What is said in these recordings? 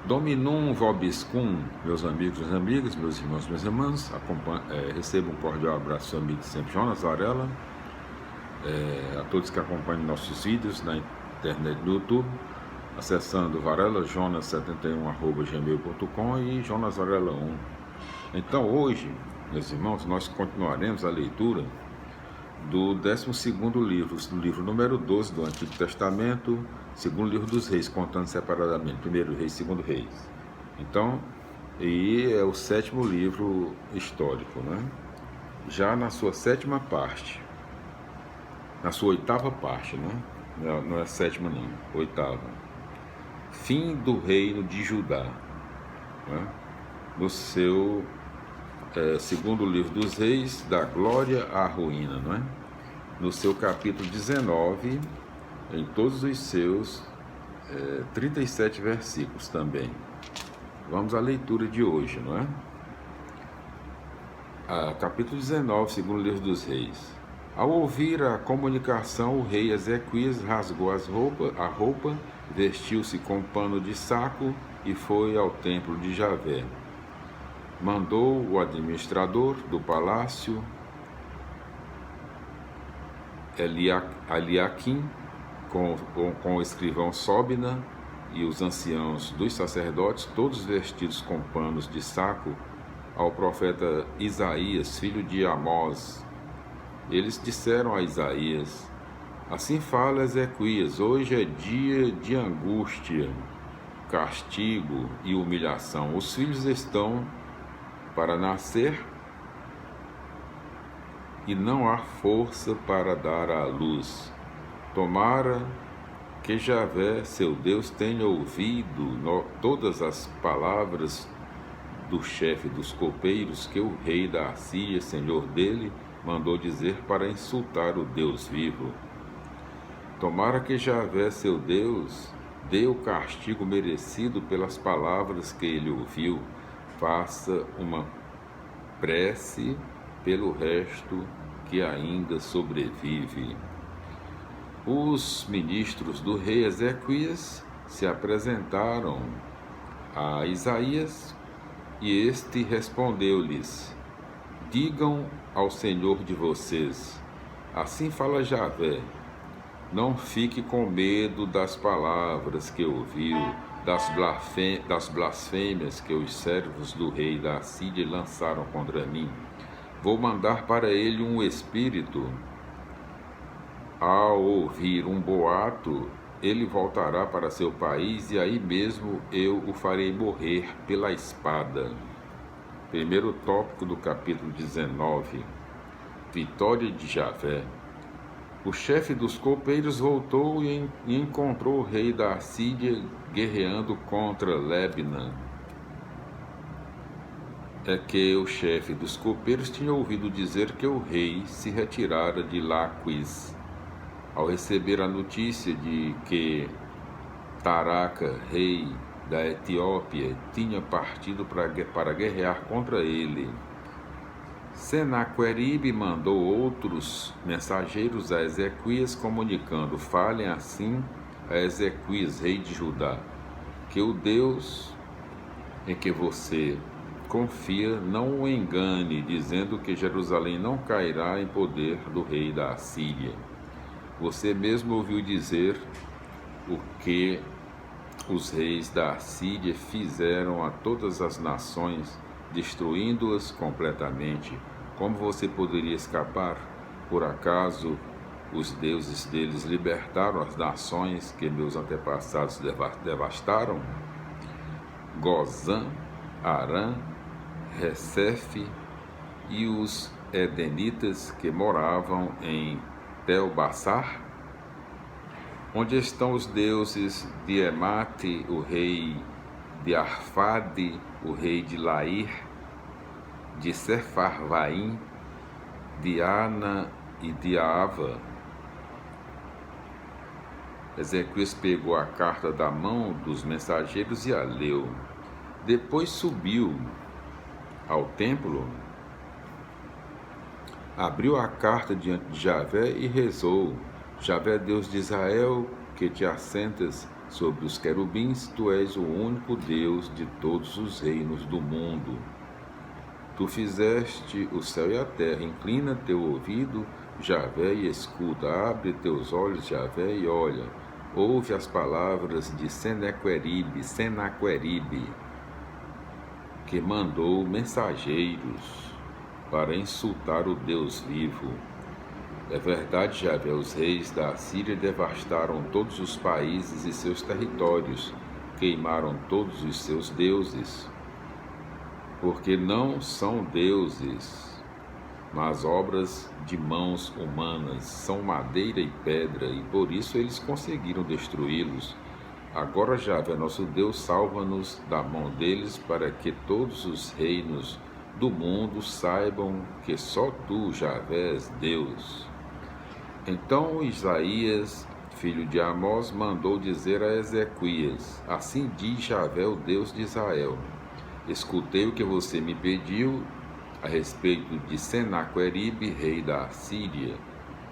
Dominum vobiscum, meus amigos e amigas, meus irmãos e minhas irmãs, recebo um cordial abraço do seu amigo sempre, Jonas Varela, a todos que acompanham nossos vídeos na internet do YouTube, acessando varelajonas71@gmail.com e jonasvarela1. Então hoje, meus irmãos, nós continuaremos a leitura do 12º livro, do livro número 12 do Antigo Testamento, segundo livro dos Reis, contando separadamente, primeiro Reis, segundo Reis. Então, e é o 7º livro histórico, né? Já na sua 7ª parte, na sua 8ª parte, né? Não é 7ª não, 8ª. Fim do reino de Judá, né? No seu segundo livro dos Reis, da glória à ruína, não é? No seu capítulo 19, em todos os seus 37 versículos também. Vamos à leitura de hoje, não é? Capítulo 19, segundo livro dos Reis. Ao ouvir a comunicação, o rei Ezequias rasgou a roupa, vestiu-se com pano de saco e foi ao templo de Javé. Mandou o administrador do palácio, Eliaquim, com o escrivão Sobna e os anciãos dos sacerdotes, todos vestidos com panos de saco, ao profeta Isaías, filho de Amós. Eles disseram a Isaías: assim fala Ezequias, hoje é dia de angústia, castigo e humilhação. Os filhos estão para nascer e não há força para dar à luz. Tomara que Javé, seu Deus, tenha ouvido todas as palavras do chefe dos copeiros que o rei da Assíria, senhor dele, mandou dizer para insultar o Deus vivo. Tomara que Javé, seu Deus, dê o castigo merecido pelas palavras que ele ouviu. Faça uma prece pelo resto que ainda sobrevive. Os ministros do rei Ezequias se apresentaram a Isaías e este respondeu-lhes: digam ao Senhor de vocês, assim fala Javé, não fique com medo das palavras que ouviu, das blasfêmias que os servos do rei da Assíria lançaram contra mim. Vou mandar para ele um espírito. Ao ouvir um boato, ele voltará para seu país e aí mesmo eu o farei morrer pela espada. Primeiro tópico do capítulo 19. Vitória de Javé. O chefe dos copeiros voltou e encontrou o rei da Assíria guerreando contra Libna. É que o chefe dos copeiros tinha ouvido dizer que o rei se retirara de Laquis. Ao receber a notícia de que Taraca, rei da Etiópia, tinha partido para guerrear contra ele, Senaqueribe mandou outros mensageiros a Ezequias, comunicando: falem assim a Ezequias, rei de Judá, que o Deus em que você confia não o engane, dizendo que Jerusalém não cairá em poder do rei da Assíria. Você mesmo ouviu dizer o que os reis da Assíria fizeram a todas as nações, destruindo-as completamente. Como você poderia escapar? Por acaso os deuses deles libertaram as nações que meus antepassados devastaram? Gozã, Arã, Recefe e os edenitas que moravam em Tel-Bassar? Onde estão os deuses de Emate, o rei de Arfade, o rei de Lair, de Sefarvaim, de Ana e de Ava? Ezequias pegou a carta da mão dos mensageiros e a leu. Depois subiu ao templo, abriu a carta diante de Javé e rezou: Javé, Deus de Israel, que te assentas sobre os querubins, tu és o único Deus de todos os reinos do mundo. Tu fizeste o céu e a terra, inclina teu ouvido, Javé, e escuta, abre teus olhos, Javé, e olha. Ouve as palavras de Senaqueribe, que mandou mensageiros para insultar o Deus vivo. É verdade, Javé, os reis da Síria devastaram todos os países e seus territórios, queimaram todos os seus deuses, porque não são deuses, mas obras de mãos humanas, são madeira e pedra, e por isso eles conseguiram destruí-los. Agora, Javé, nosso Deus, salva-nos da mão deles, para que todos os reinos do mundo saibam que só tu, Javé, és Deus. Então Isaías, filho de Amós, mandou dizer a Ezequias: assim diz Javé, o Deus de Israel: escutei o que você me pediu a respeito de Senaqueribe, rei da Síria.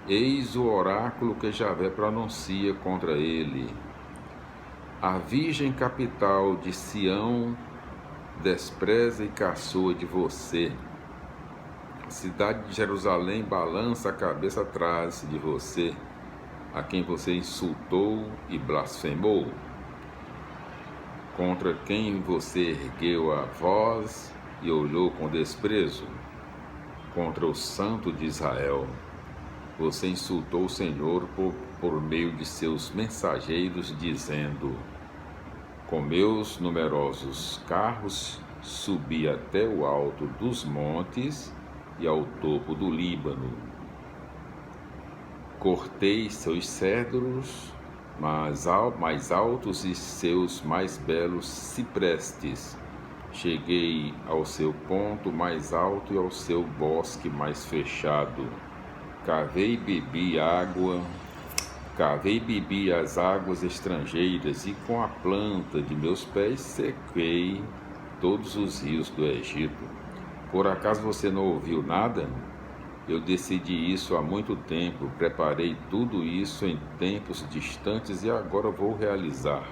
Eis o oráculo que Javé pronuncia contra ele. A virgem capital de Sião despreza e caçoa de você. A cidade de Jerusalém balança a cabeça atrás de você, a quem você insultou e blasfemou, contra quem você ergueu a voz e olhou com desprezo, contra o Santo de Israel. Você insultou o Senhor por meio de seus mensageiros, dizendo: com meus numerosos carros subi até o alto dos montes e ao topo do Líbano. Cortei seus cedros mais altos e seus mais belos ciprestes. Cheguei ao seu ponto mais alto e ao seu bosque mais fechado. Cavei e bebi as águas estrangeiras, e com a planta de meus pés sequei todos os rios do Egito. Por acaso você não ouviu nada? Eu decidi isso há muito tempo, preparei tudo isso em tempos distantes e agora vou realizar.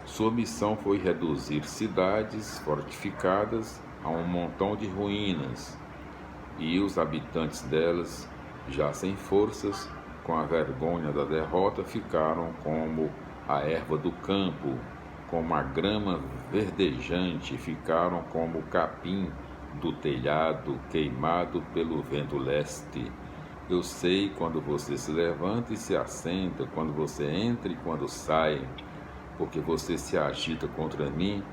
Sua missão foi reduzir cidades fortificadas a um montão de ruínas, e os habitantes delas, já sem forças, com a vergonha da derrota, ficaram como a erva do campo, como a grama verdejante, ficaram como o capim do telhado queimado pelo vento leste. Eu sei quando você se levanta e se assenta, quando você entra e quando sai, porque você se agita contra mim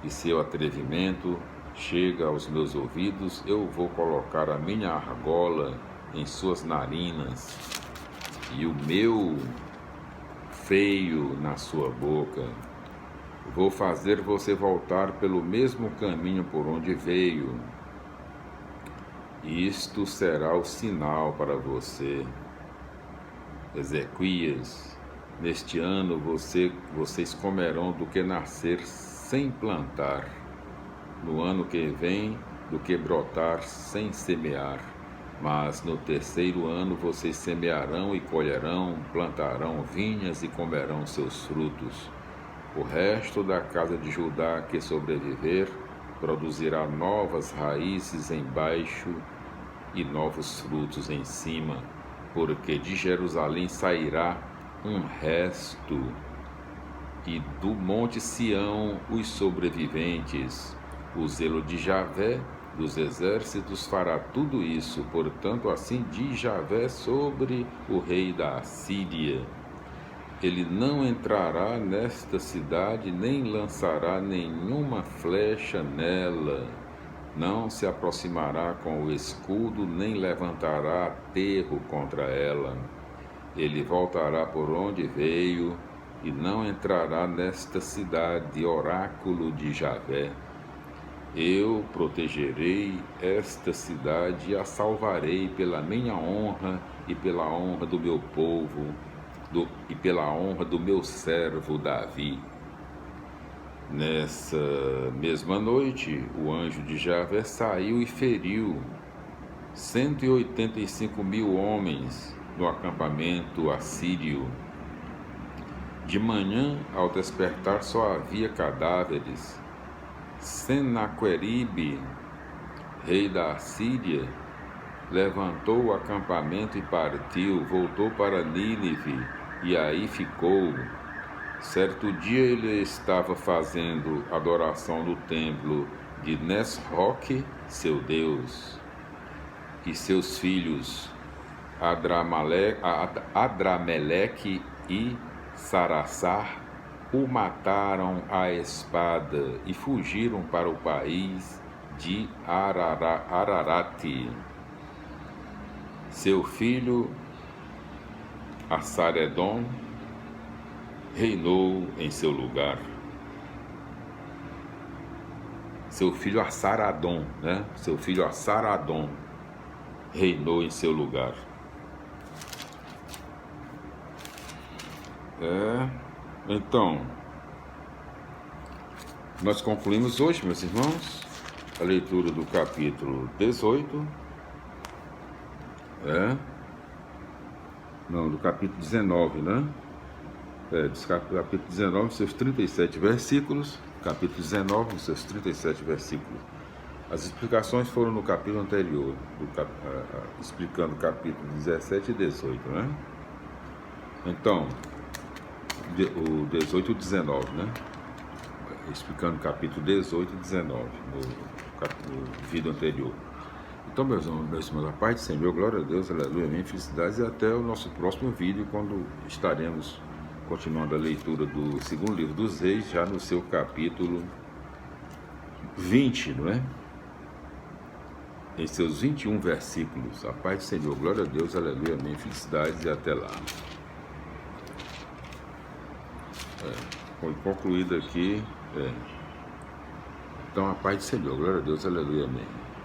e seu atrevimento chega aos meus ouvidos. Eu vou colocar a minha argola em suas narinas e o meu feio na sua boca. Vou fazer você voltar pelo mesmo caminho por onde veio. Isto será o sinal para você, Ezequias. Neste ano vocês comerão do que nascer sem plantar. No ano que vem, do que brotar sem semear. Mas no terceiro ano vocês semearão e colherão, plantarão vinhas e comerão seus frutos. O resto da casa de Judá que sobreviver produzirá novas raízes embaixo e novos frutos em cima, porque de Jerusalém sairá um resto, e do monte Sião os sobreviventes. O zelo de Javé dos exércitos fará tudo isso. Portanto, assim diz Javé sobre o rei da Assíria: ele não entrará nesta cidade, nem lançará nenhuma flecha nela, não se aproximará com o escudo, nem levantará aterro contra ela. Ele voltará por onde veio e não entrará nesta cidade, oráculo de Javé. Eu protegerei esta cidade e a salvarei pela minha honra e pela honra do meu povo, e pela honra do meu servo Davi. Nessa mesma noite, o anjo de Javé saiu e feriu 185.000 homens no acampamento assírio. De manhã, ao despertar, só havia cadáveres. Senaqueribe, rei da Assíria, levantou o acampamento e partiu, voltou para Nínive e aí ficou. Certo dia ele estava fazendo adoração no templo de Nesroque, seu Deus, e seus filhos Adrameleque e Sarassar o mataram à espada e fugiram para o país de Ararate. Seu filho Assaredom reinou em seu lugar. Seu filho Assaradom, né? Seu filho Assaradom reinou em seu lugar. Então, nós concluímos hoje, meus irmãos, a leitura do capítulo 18. Do capítulo 19, né? Do capítulo 19, seus 37 versículos. Capítulo 19, seus 37 versículos. As explicações foram no capítulo anterior, explicando o capítulo 17 e 18, né? Então, o 18 e 19, né? Explicando o capítulo 18 e 19, no vídeo anterior. Então, meus irmãos, a paz do Senhor, glória a Deus, aleluia, amém, felicidades, e até o nosso próximo vídeo, quando estaremos continuando a leitura do segundo livro dos Reis, já no seu capítulo 20, não é? Em seus 21 versículos. A paz do Senhor, glória a Deus, aleluia, amém, felicidades, e até lá. Foi concluído aqui. Então, a paz do Senhor, glória a Deus, aleluia, amém.